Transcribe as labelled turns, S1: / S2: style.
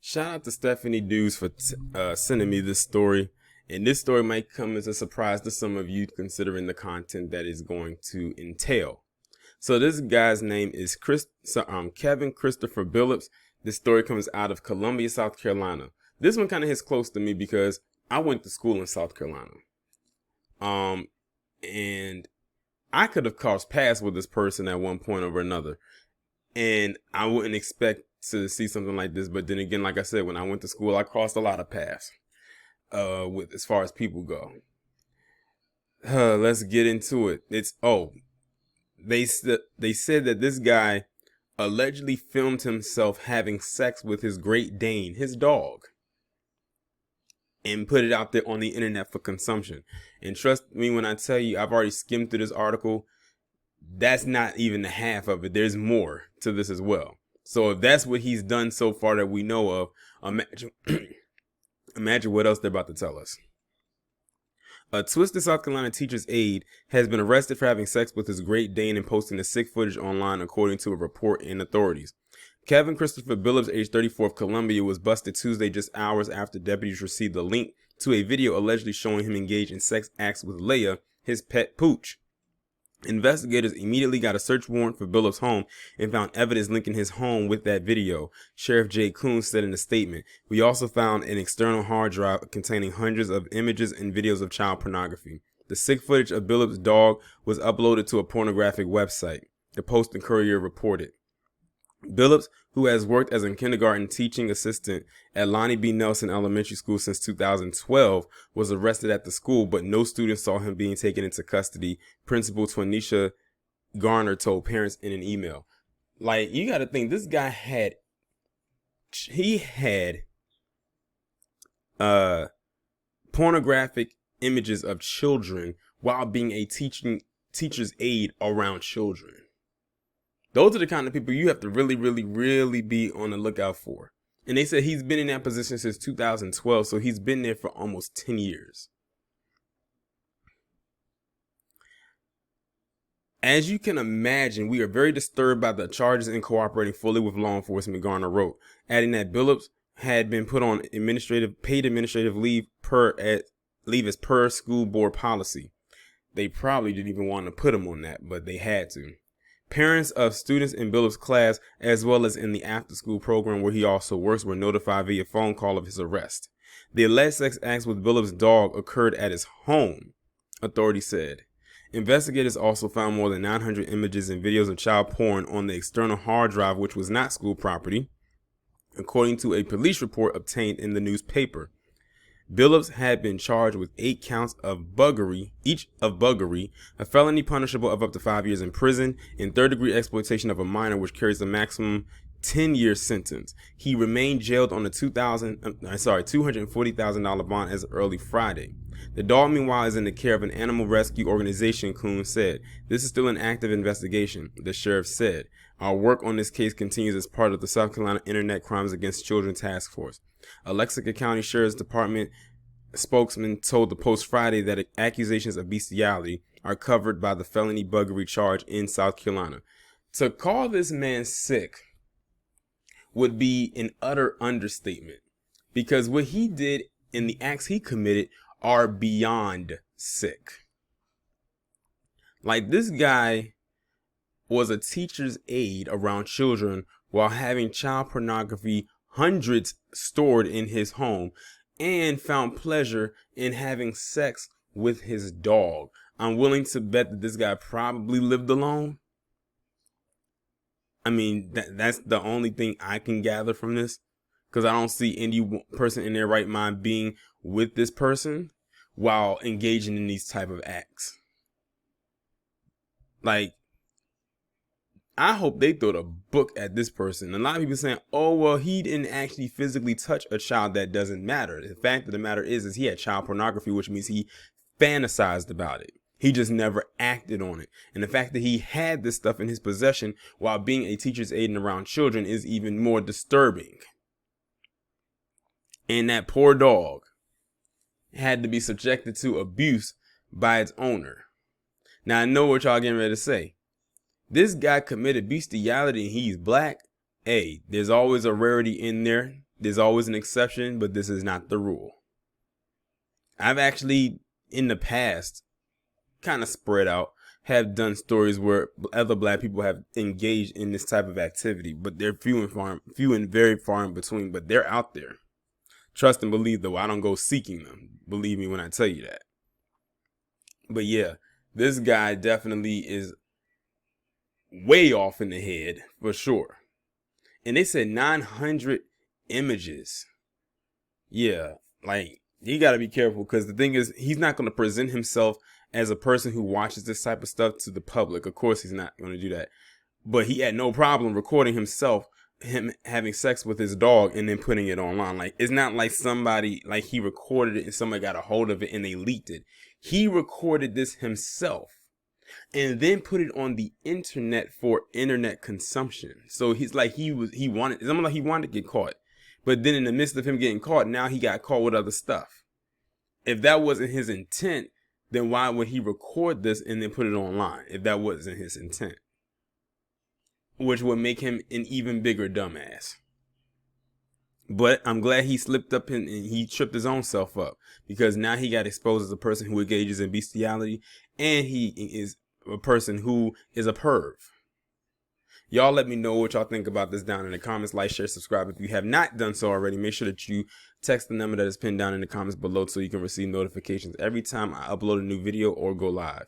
S1: Shout out to Stephanie Dews for sending me this story. And this story might come as a surprise to some of you considering the content that is going to entail. So this guy's name is Kevin Christopher Billups. This story comes out of Columbia, South Carolina. This one kind of hits close to me because I went to school in South Carolina. And I could have crossed paths with this person at one point or another. And I wouldn't expect to see something like this. But then again, like I said, when I went to school, I crossed a lot of paths with as far as people go. Let's get into it. They said that this guy allegedly filmed himself having sex with his Great Dane, his dog, and put it out there on the internet for consumption. And trust me when I tell you, I've already skimmed through this article. That's not even the half of it. There's more to this as well. So if that's what he's done so far that we know of, imagine what else they're about to tell us. A Twisted, South Carolina teacher's aide has been arrested for having sex with his Great Dane and posting the sick footage online, according to a report in authorities. Kevin Christopher Billups, age 34, of Columbia, was busted Tuesday just hours after deputies received a link to a video allegedly showing him engaged in sex acts with Leia, his pet pooch. Investigators immediately got a search warrant for Billups' home and found evidence linking his home with that video, Sheriff Jay Coons said in a statement. We also found an external hard drive containing hundreds of images and videos of child pornography. The sick footage of Billups' dog was uploaded to a pornographic website, the Post and Courier reported. Billups, who has worked as a kindergarten teaching assistant at Lonnie B. Nelson Elementary School since 2012, was arrested at the school, but no students saw him being taken into custody, Principal Twanisha Garner told parents in an email. Like, you got to think, this guy had pornographic images of children while being a teacher's aide around children. Those are the kind of people you have to really, really, really be on the lookout for. And they said he's been in that position since 2012, so he's been there for almost 10 years. As you can imagine, we are very disturbed by the charges in cooperating fully with law enforcement, Garner wrote, adding that Billups had been put on paid administrative leave as per school board policy. They probably didn't even want to put him on that, but they had to. Parents of students in Billups' class, as well as in the after-school program where he also works, were notified via phone call of his arrest. The alleged sex acts with Billups' dog occurred at his home, authorities said. Investigators also found more than 900 images and videos of child porn on the external hard drive, which was not school property, according to a police report obtained in the newspaper. Billups had been charged with 8 counts of buggery, a felony punishable of up to 5 years in prison, and third-degree exploitation of a minor, which carries a maximum 10-year sentence. He remained jailed on a $240,000 bond as of early Friday. The dog, meanwhile, is in the care of an animal rescue organization, Coons said. This is still an active investigation, the sheriff said. Our work on this case continues as part of the South Carolina Internet Crimes Against Children Task Force. A Lexington County Sheriff's Department spokesman told the Post Friday that accusations of bestiality are covered by the felony buggery charge in South Carolina. To call this man sick would be an utter understatement, because what he did and the acts he committed are beyond sick. Like, this guy was a teacher's aide around children while having child pornography, hundreds, stored in his home, and found pleasure in having sex with his dog. I'm willing to bet that this guy probably lived alone. I mean, that's the only thing I can gather from this, because I don't see any person in their right mind being with this person while engaging in these type of acts. Like, I hope they throw the book at this person. A lot of people saying, oh, well, he didn't actually physically touch a child. That doesn't matter. The fact of the matter is he had child pornography, which means he fantasized about it. He just never acted on it. And the fact that he had this stuff in his possession while being a teacher's aide and around children is even more disturbing. And that poor dog had to be subjected to abuse by its owner. Now, I know what y'all getting ready to say. This guy committed bestiality and he's black. Hey, there's always a rarity in there. There's always an exception, but this is not the rule. I've actually, in the past, kind of spread out, have done stories where other black people have engaged in this type of activity, but they're few and very far in between, but they're out there. Trust and believe, though, I don't go seeking them. Believe me when I tell you that. But yeah, this guy definitely is way off in the head, for sure. And they said 900 images. Yeah, like, you got to be careful, because the thing is, he's not going to present himself as a person who watches this type of stuff to the public. Of course, he's not going to do that. But he had no problem recording himself, him having sex with his dog, and then putting it online. Like, it's not like somebody, like, he recorded it and somebody got a hold of it and they leaked it. He recorded this himself and then put it on the internet for internet consumption. So he's like, he wanted to get caught. But then in the midst of him getting caught, now he got caught with other stuff. If that wasn't his intent, then why would he record this and then put it online if that wasn't his intent? Which would make him an even bigger dumbass. But I'm glad he slipped up and he tripped his own self up, because now he got exposed as a person who engages in bestiality, and he is a person who is a perv. Y'all let me know what y'all think about this down in the comments. Like, share, subscribe. If you have not done so already, make sure that you text the number that is pinned down in the comments below so you can receive notifications every time I upload a new video or go live.